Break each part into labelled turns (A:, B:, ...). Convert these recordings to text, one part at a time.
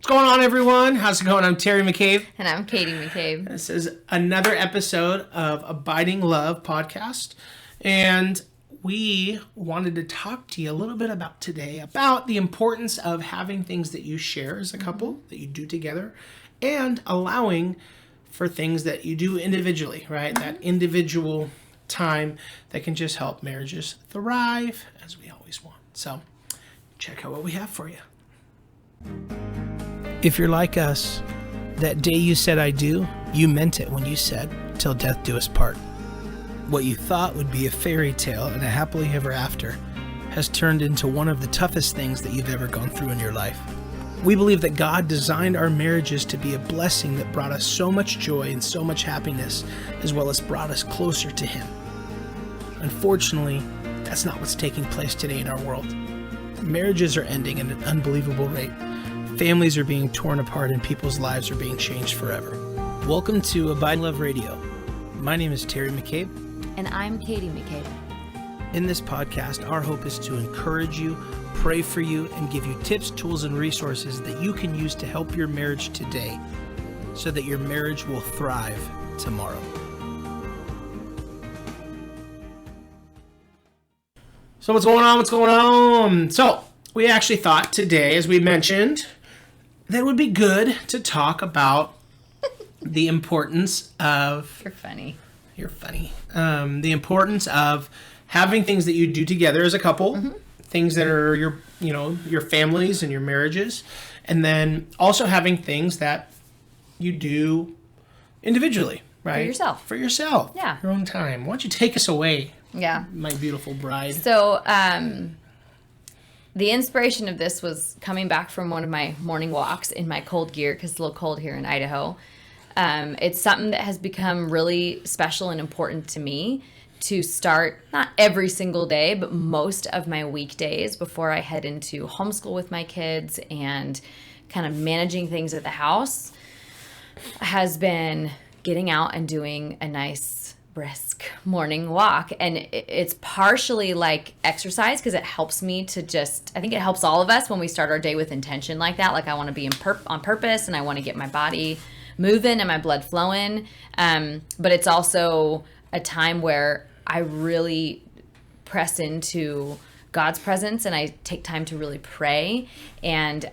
A: going on, everyone? How's it going? I'm Terry McCabe.
B: And I'm Katie McCabe.
A: This is another episode of Abiding Love podcast. And we wanted to talk to you a little bit about today, about the importance of having things that you share as a couple, that you do together, and allowing for things that you do individually, right? That individual time that can just help marriages thrive as we always want. So check out what we have for you. If you're like us, that day you said I do, you meant it when you said, till death do us part. What you thought would be a fairy tale and a happily ever after has turned into one of the toughest things that you've ever gone through in your life. We believe that God designed our marriages to be a blessing that brought us so much joy and so much happiness, as well as brought us closer to Him. Unfortunately, that's not what's taking place today in our world. Marriages are ending at an unbelievable rate. Families are being torn apart and people's lives are being changed forever. Welcome to Abiding Love Radio. My name is Terry McCabe.
B: And I'm Katie McCabe.
A: In this podcast, our hope is to encourage you, pray for you, and give you tips, tools, and resources that you can use to help your marriage today so that your marriage will thrive tomorrow. So what's going on? So we actually thought today, as we mentioned, that it would be good to talk about the importance of...
B: You're funny.
A: The importance of having things that you do together as a couple, things that are your families and your marriages, and then also having things that you do individually, right? For yourself.
B: Yeah.
A: Your own time. Why don't you take us away?
B: Yeah.
A: My beautiful bride.
B: So, the inspiration of this was coming back from one of my morning walks in my cold gear, because it's a little cold here in Idaho. It's something that has become really special and important to me to start, not every single day, but most of my weekdays before I head into homeschool with my kids and kind of managing things at the house, has been getting out and doing a nice brisk morning walk. And it's partially like exercise because it helps me to I think it helps all of us when we start our day with intention like that. Like I want to be on purpose and I want to get my body moving and my blood flowing. But it's also a time where I really press into God's presence and I take time to really pray. And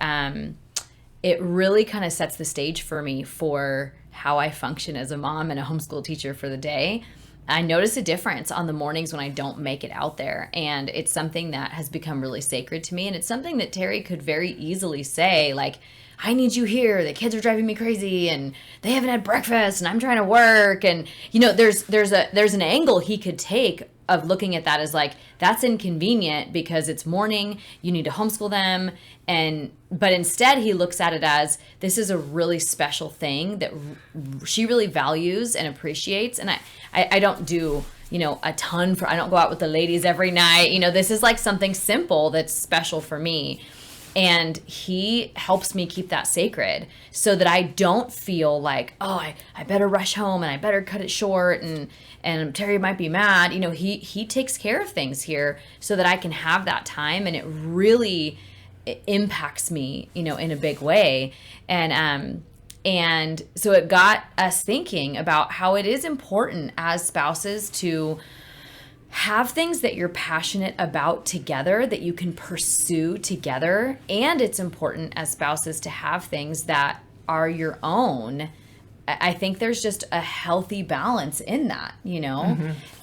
B: it really kind of sets the stage for me for how I function as a mom and a homeschool teacher for the day. I notice a difference on the mornings when I don't make it out there. And it's something that has become really sacred to me. And it's something that Terry could very easily say, like, I need you here. The kids are driving me crazy and they haven't had breakfast and I'm trying to work. And, there's an angle he could take of looking at that as like, that's inconvenient because it's morning, you need to homeschool them. But instead he looks at it as, this is a really special thing that she really values and appreciates. And I don't do, a ton I don't go out with the ladies every night. This is like something simple that's special for me. And he helps me keep that sacred so that I don't feel like, oh, I better rush home and I better cut it short and Terry might be mad. He takes care of things here so that I can have that time, and it really impacts me, in a big way. And so it got us thinking about how it is important as spouses to have things that you're passionate about together that you can pursue together. And it's important as spouses to have things that are your own. I think there's just a healthy balance in that,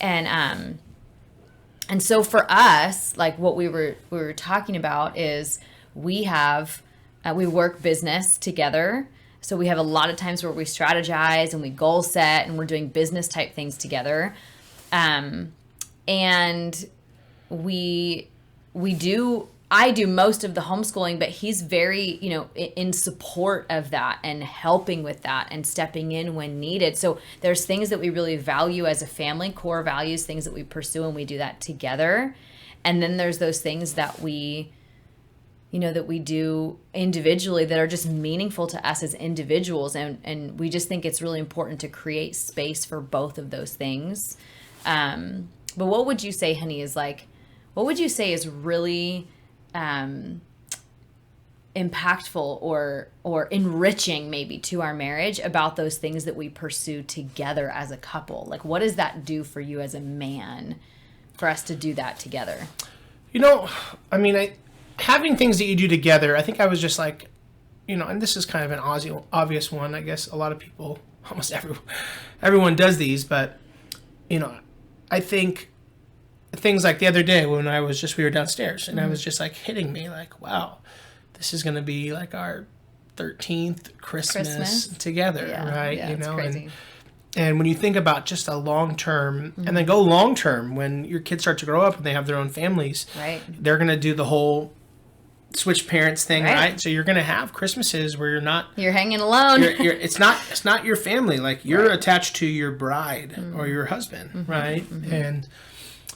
B: And so for us, like what we were talking about is we work business together. So we have a lot of times where we strategize and we goal set and we're doing business type things together. And I do most of the homeschooling, but he's very, in support of that and helping with that and stepping in when needed. So there's things that we really value as a family, core values, things that we pursue, and we do that together. And then there's those things that we do individually that are just meaningful to us as individuals. And we just think it's really important to create space for both of those things. But what would you say, honey, is really impactful or enriching maybe to our marriage about those things that we pursue together as a couple? Like, what does that do for you as a man for us to do that together?
A: I mean, having things that you do together, I think I was just like, and this is kind of an obvious one. I guess a lot of people, almost everyone does these, but, I think things like the other day when we were downstairs and I was just like hitting me like, wow, this is going to be like our 13th Christmas together, right?
B: Yeah, it's crazy.
A: And when you think about just a long term, and then go long term, when your kids start to grow up and they have their own families,
B: right?
A: They're going to do the whole switch parents thing, right? So you're going to have Christmases where you're
B: hanging alone.
A: It's not your family. Like you're attached to your bride or your husband, right?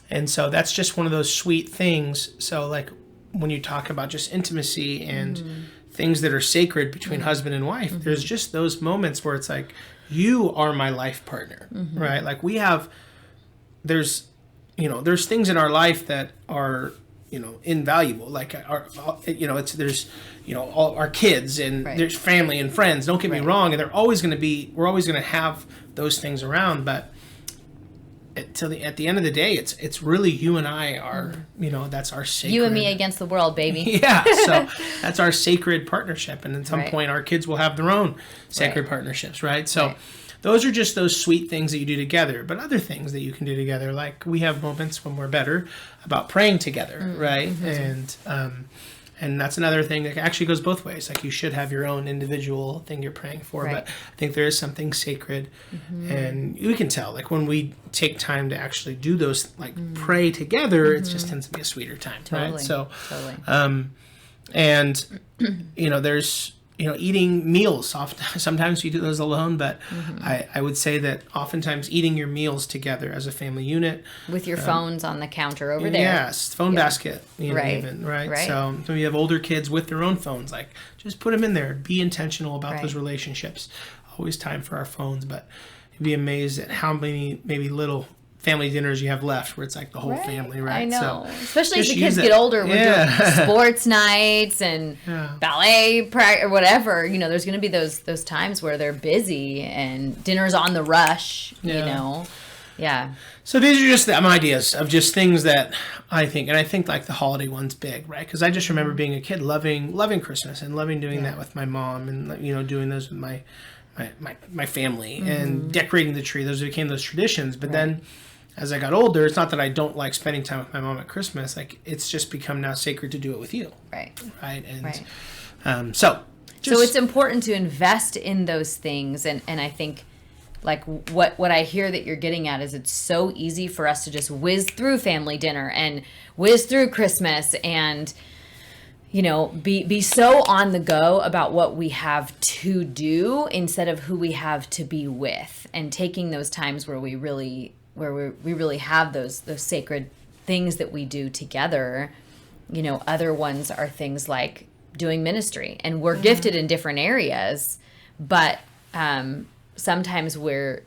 A: And so that's just one of those sweet things. So like when you talk about just intimacy and things that are sacred between husband and wife, there's just those moments where it's like, you are my life partner, right? Like there's things in our life that are, invaluable. Like there's all our kids and there's family and friends. Don't get me wrong. And we're always going to have those things around, but at the end of the day, it's really you and I are, that's our sacred.
B: You and me against the world, baby.
A: Yeah. So that's our sacred partnership. And at some point our kids will have their own sacred partnerships. Right. So those are just those sweet things that you do together, but other things that you can do together. Like we have moments when we're better about praying together. Right. And that's another thing that actually goes both ways. Like you should have your own individual thing you're praying for, but I think there is something sacred, and we can tell. Like when we take time to actually do those, like pray together, it just tends to be a sweeter time, right? So, and there's eating meals. Sometimes we do those alone, but I would say that oftentimes eating your meals together as a family unit.
B: With your phones on the counter over there.
A: Yes, phone basket, even, right? So you have older kids with their own phones, like just put them in there. Be intentional about those relationships. Always time for our phones, but you'd be amazed at how many maybe little family dinners you have left where it's like the whole family, right?
B: I know.
A: So
B: especially as the kids get older, we're doing sports nights and ballet practice or whatever. There's going to be those times where they're busy and dinner's on the rush, Yeah.
A: So these are just some ideas of just things that I think, and I think like the holiday one's big, right? Because I just remember being a kid loving Christmas and loving doing that with my mom and, doing those with my family and decorating the tree. Those became those traditions. But then as I got older, it's not that I don't like spending time with my mom at Christmas. Like it's just become now sacred to do it with you. Right. And so
B: it's important to invest in those things. And I think like what I hear that you're getting at is it's so easy for us to just whiz through family dinner and whiz through Christmas and be so on the go about what we have to do instead of who we have to be with, and taking those times where we really have those sacred things that we do together. Other ones are things like doing ministry, and we're gifted in different areas, but sometimes we're,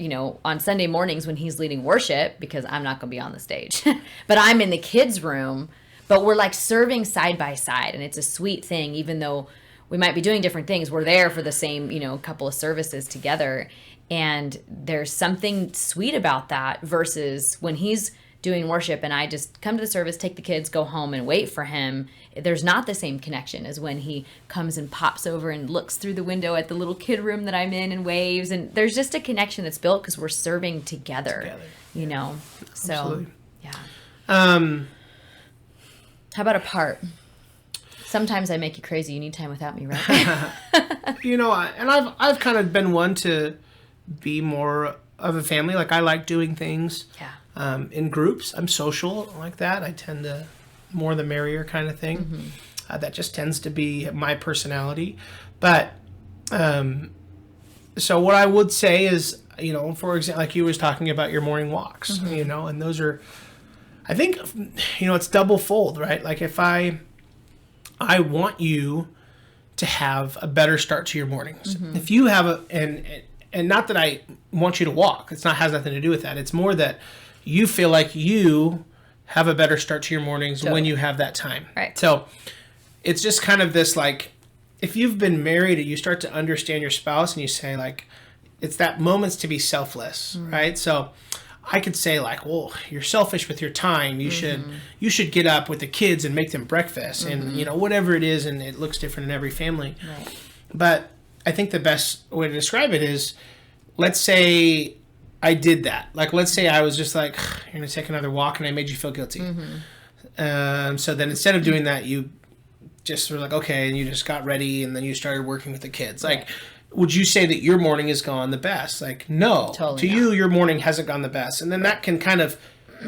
B: on Sunday mornings when he's leading worship, because I'm not going to be on the stage, but I'm in the kids' room, but we're like serving side by side, and it's a sweet thing. Even though we might be doing different things, we're there for the same, couple of services together. And there's something sweet about that versus when he's doing worship and I just come to the service, take the kids, go home and wait for him. There's not the same connection as when he comes and pops over and looks through the window at the little kid room that I'm in and waves. And there's just a connection that's built because we're serving together. So,
A: absolutely.
B: Yeah. How about apart? Sometimes I make you crazy. You need time without me, right?
A: And I've kind of been one to be more of a family. Like I like doing things in groups. I'm social like that. I tend to more the merrier kind of thing. That just tends to be my personality. But so what I would say is, for example, like you was talking about your morning walks, and those are, I think, it's double fold, right? Like if I want you to have a better start to your mornings. If you have and not that I want you to walk. Has nothing to do with that. It's more that you feel like you have a better start to your mornings when you have that time.
B: Right.
A: So it's just kind of this like, if you've been married and you start to understand your spouse and you say like, it's that moments to be selfless, right? So I could say like, well, you're selfish with your time. You should get up with the kids and make them breakfast and, you know, whatever it is. And it looks different in every family.
B: Right.
A: But I think the best way to describe it is, let's say I did that. Like, let's say I was just like, you're going to take another walk and I made you feel guilty. So then instead of doing that, you just were like, okay, and you just got ready and then you started working with the kids. Like, would you say that your morning has gone the best? Like, no.
B: Totally
A: to you, your morning hasn't gone the best. And then that can kind of,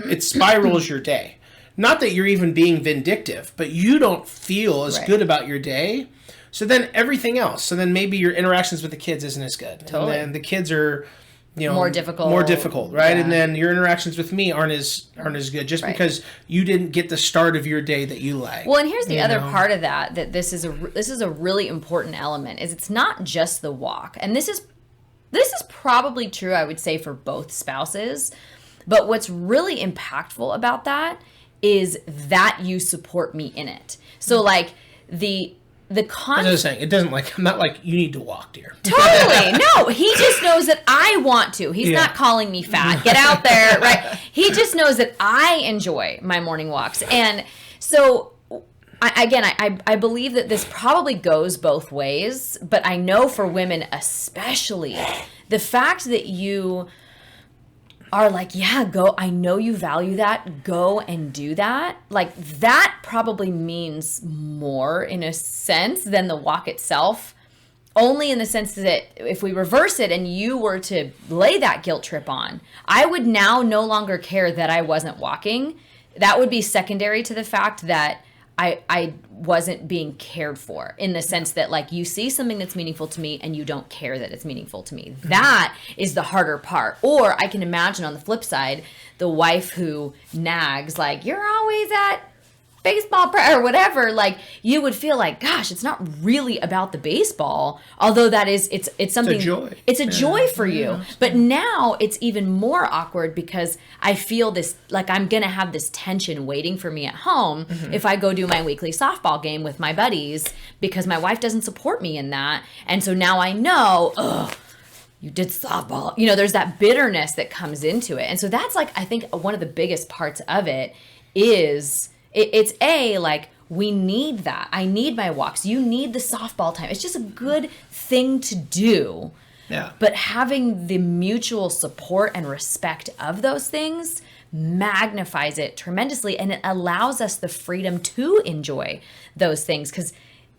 A: it spirals your day. Not that you're even being vindictive, but you don't feel as good about your day. So then everything else. So then maybe your interactions with the kids isn't as good.
B: Totally.
A: And then the kids are, you know,
B: more difficult,
A: right?
B: Yeah.
A: And then your interactions with me aren't as good just because you didn't get the start of your day that you like.
B: Well, and here's the other part of that this is a really important element, is it's not just the walk. And this is probably true, I would say, for both spouses. But what's really impactful about that is that you support me in it. So like the
A: As I was saying, it doesn't like, I'm not like, you need to walk, dear.
B: Totally. No, he just knows that I want to. He's not calling me fat. Get out there, right? He just knows that I enjoy my morning walks. And so, I believe that this probably goes both ways, but I know for women especially, the fact that you are like, yeah, go, I know you value that, go and do that. Like, that probably means more in a sense than the walk itself. Only in the sense that if we reverse it and you were to lay that guilt trip on, I would now no longer care that I wasn't walking. That would be secondary to the fact that I wasn't being cared for, in the sense that, like, you see something that's meaningful to me and you don't care that it's meaningful to me. That is the harder part. Or I can imagine on the flip side, the wife who nags, like, you're always at baseball or whatever, like, you would feel like, gosh, it's not really about the baseball, although that is, it's something, it's a joy for you. But now it's even more awkward because I feel this, like, I'm gonna have this tension waiting for me at home if I go do my weekly softball game with my buddies, because my wife doesn't support me in that. And so now I know, you did softball, you know, there's that bitterness that comes into it. And so that's, like, I think one of the biggest parts of it is, it's like, we need that. I need my walks. You need the softball time. It's just a good thing to do.
A: Yeah.
B: But having the mutual support and respect of those things magnifies it tremendously, and it allows us the freedom to enjoy those things. Because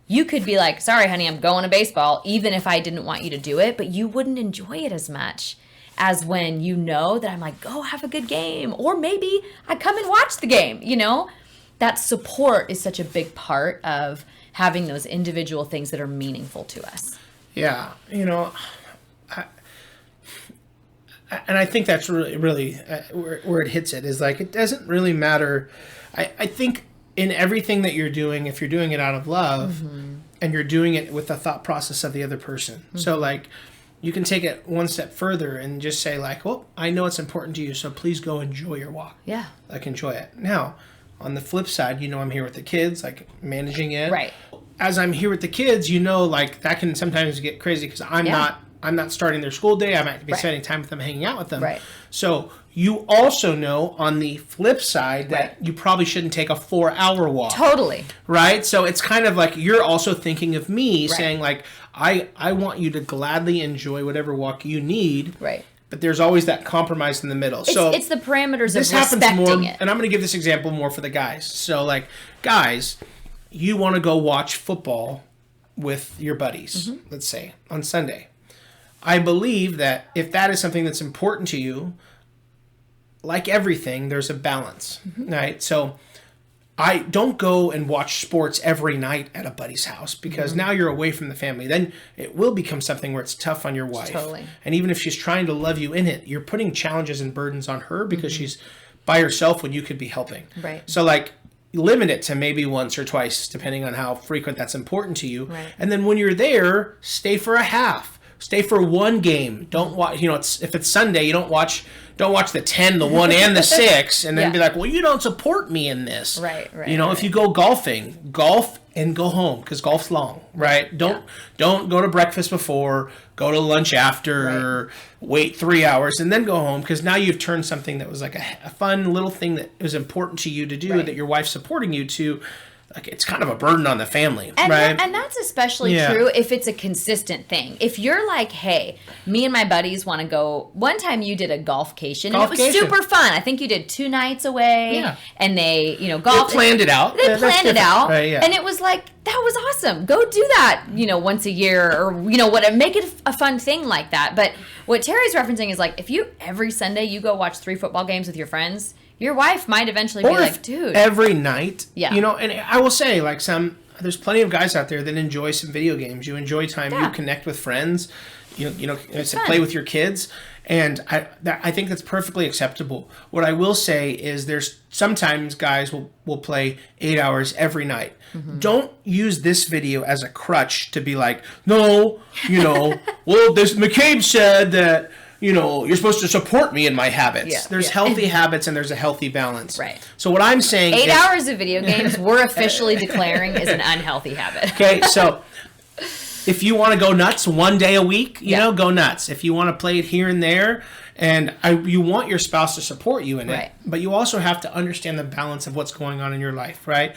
B: you could be like, sorry, honey, I'm going to baseball, even if I didn't want you to do it, but you wouldn't enjoy it as much as when you know that I'm like, go have a good game. Or maybe I come and watch the game, you know? That support is such a big part of having those individual things that are meaningful to us.
A: Yeah, you know, I think that's really where it hits it, is like, it doesn't really matter. I think in everything that you're doing, if you're doing it out of love and you're doing it with the thought process of the other person. So, like, you can take it one step further and just say, like, well, I know it's important to you, so please go enjoy your walk.
B: Yeah.
A: Like, enjoy it. Now, on the flip side, you know, I'm here with the kids, like, managing it.
B: Right.
A: As I'm here with the kids, you know, like, that can sometimes get crazy because I'm not starting their school day. I might be spending time with them, hanging out with them.
B: Right.
A: So you also know on the flip side that you probably shouldn't take a 4-hour walk.
B: Totally.
A: Right? So it's kind of like you're also thinking of me, saying, like, I want you to gladly enjoy whatever walk you need.
B: Right.
A: But there's always that compromise in the middle.
B: It's the parameters of respecting it.
A: And I'm going to give this example more for the guys. So, like, guys, you want to go watch football with your buddies, let's say, on Sunday. I believe that if that is something that's important to you, like everything, there's a balance, right? So I don't go and watch sports every night at a buddy's house, because now you're away from the family. Then it will become something where it's tough on your wife.
B: Totally.
A: And even if she's trying to love you in it, you're putting challenges and burdens on her because she's by herself when you could be helping.
B: Right.
A: So, like, limit it to maybe once or twice, depending on how frequent that's important to you.
B: Right.
A: And then when you're there, stay for a half. Stay for one game. Don't watch, you know, if it's Sunday, you don't watch the 10, the 1, and the 6, and then be like, well, you don't support me in this.
B: Right.
A: You know, if you go golfing, golf and go home because golf's long, right? Don't go to breakfast before, go to lunch after, wait 3 hours and then go home, because now you've turned something that was like a fun little thing that was important to you to do, that your wife's supporting you to, like, it's kind of a burden on the family, right?
B: And that's especially true if it's a consistent thing. If you're like, hey, me and my buddies want to go. One time you did a golfcation, and it was super fun. I think you did 2 nights away, and they, golfed.
A: They planned it out.
B: They planned it out,
A: right,
B: and it was like, that was awesome. Go do that, once a year, or what. Make it a fun thing like that. But what Terry's referencing is like, if you every Sunday you go watch 3 football games with your friends, your wife might eventually be like, dude.
A: Every night,
B: and
A: I will say, like, there's plenty of guys out there that enjoy some video games. You enjoy time, you connect with friends, play with your kids. And I think that's perfectly acceptable. What I will say is there's sometimes guys will play 8 hours every night. Mm-hmm. Don't use this video as a crutch to be like, no, well, this McCabe said that, you're supposed to support me in my habits. Yeah, there's healthy habits and there's a healthy balance.
B: Right.
A: So what I'm saying
B: 8 hours of video games, we're officially declaring is an unhealthy habit.
A: Okay, so if you want to go nuts one day a week, go nuts. If you want to play it here and there, and you want your spouse to support you in it, but you also have to understand the balance of what's going on in your life, right?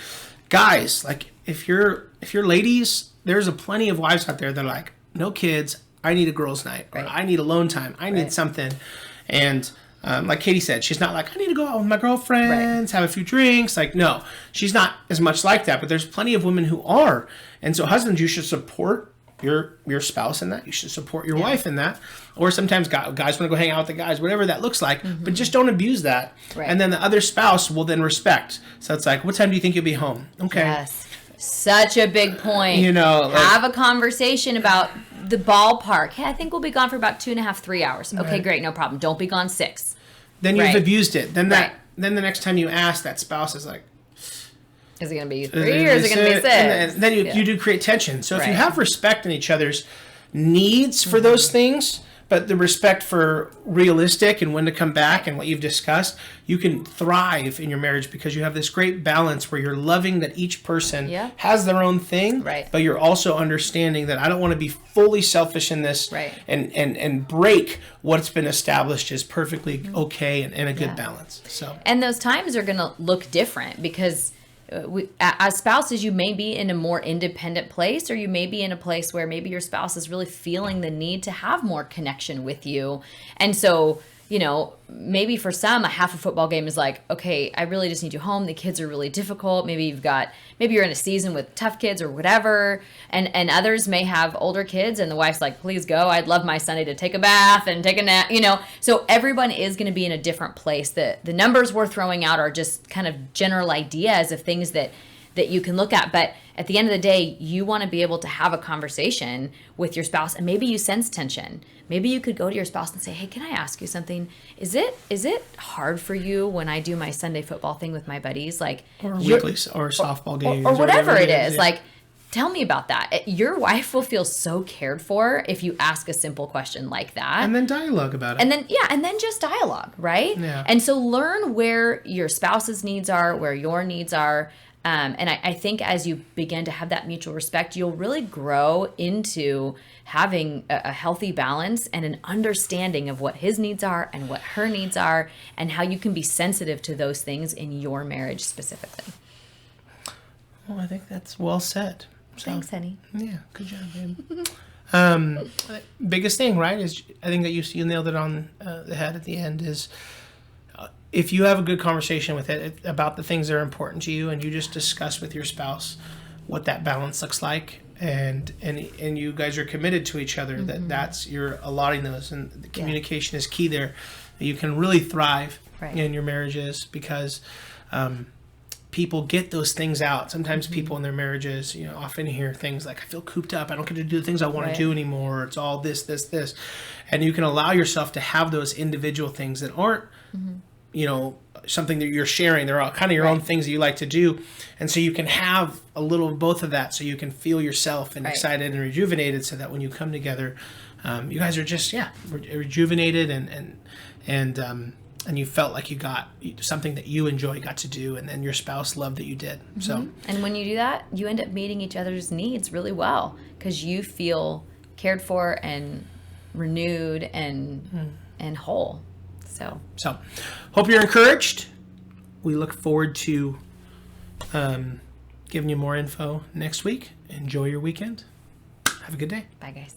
A: Guys, like, if you're ladies, there's plenty of wives out there that are like, no kids, I need a girls' night, or I need alone time, I need something. And like Katie said, she's not like, I need to go out with my girlfriends, have a few drinks. Like, no, she's not as much like that. But there's plenty of women who are. And so husbands, you should support your spouse in that. You should support your wife in that. Or sometimes guys want to go hang out with the guys, whatever that looks like. Mm-hmm. But just don't abuse that. Right. And then the other spouse will then respect. So it's like, what time do you think you'll be home? Okay.
B: Yes. Such a big point. Have a conversation about the ballpark. Hey, I think we'll be gone for about 2.5, 3 hours. Okay, great, no problem. Don't be gone 6.
A: Then you've abused it. Then then the next time you ask, that spouse is like,
B: is it going to be 3 or is it going to be 6?
A: And then you do create tension. So if you have respect in each other's needs for those things, but the respect for realistic and when to come back and what you've discussed, you can thrive in your marriage because you have this great balance where you're loving that each person has their own thing, but you're also understanding that I don't want to be fully selfish in this and break what's been established as perfectly okay and a good balance. So,
B: and those times are going to look different because as spouses, you may be in a more independent place, or you may be in a place where maybe your spouse is really feeling the need to have more connection with you. And so, maybe for some, a half a football game is like, okay, I really just need you home. The kids are really difficult. Maybe you're in a season with tough kids or whatever. And others may have older kids and the wife's like, please go. I'd love my Sunday to take a bath and take a nap, So everyone is going to be in a different place. The numbers we're throwing out are just kind of general ideas of things that you can look at. But at the end of the day, you want to be able to have a conversation with your spouse, and maybe you sense tension. Maybe you could go to your spouse and say, hey, can I ask you something? Is it hard for you when I do my Sunday football thing with my buddies? Like,
A: or weekly or softball games.
B: Or whatever it is. Like, tell me about that. Your wife will feel so cared for if you ask a simple question like that.
A: And then dialogue about it.
B: And then just dialogue, right?
A: Yeah.
B: And so learn where your spouse's needs are, where your needs are. And I think as you begin to have that mutual respect, you'll really grow into having a healthy balance and an understanding of what his needs are and what her needs are, and how you can be sensitive to those things in your marriage specifically.
A: Well, I think that's well said. So,
B: thanks, honey.
A: Yeah, good job, babe. Biggest thing, right, is I think that you nailed it on the head at the end is, if you have a good conversation with it about the things that are important to you, and you just discuss with your spouse what that balance looks like, and you guys are committed to each other, that's you're allotting those, and the communication is key there. You can really thrive in your marriages because people get those things out. Sometimes people in their marriages, often hear things like, I feel cooped up. I don't get to do the things I want to do anymore. It's all this. And you can allow yourself to have those individual things that aren't, something that you're sharing. They're all kind of your own things that you like to do. And so you can have a little of both of that, so you can feel yourself and excited and rejuvenated, so that when you come together, you guys are just, rejuvenated and and you felt like you got something that you enjoy, got to do, and then your spouse loved that you did. So,
B: and when you do that, you end up meeting each other's needs really well because you feel cared for and renewed and whole. So
A: hope you're encouraged. We look forward to giving you more info next week. Enjoy your weekend. Have a good day.
B: Bye, guys.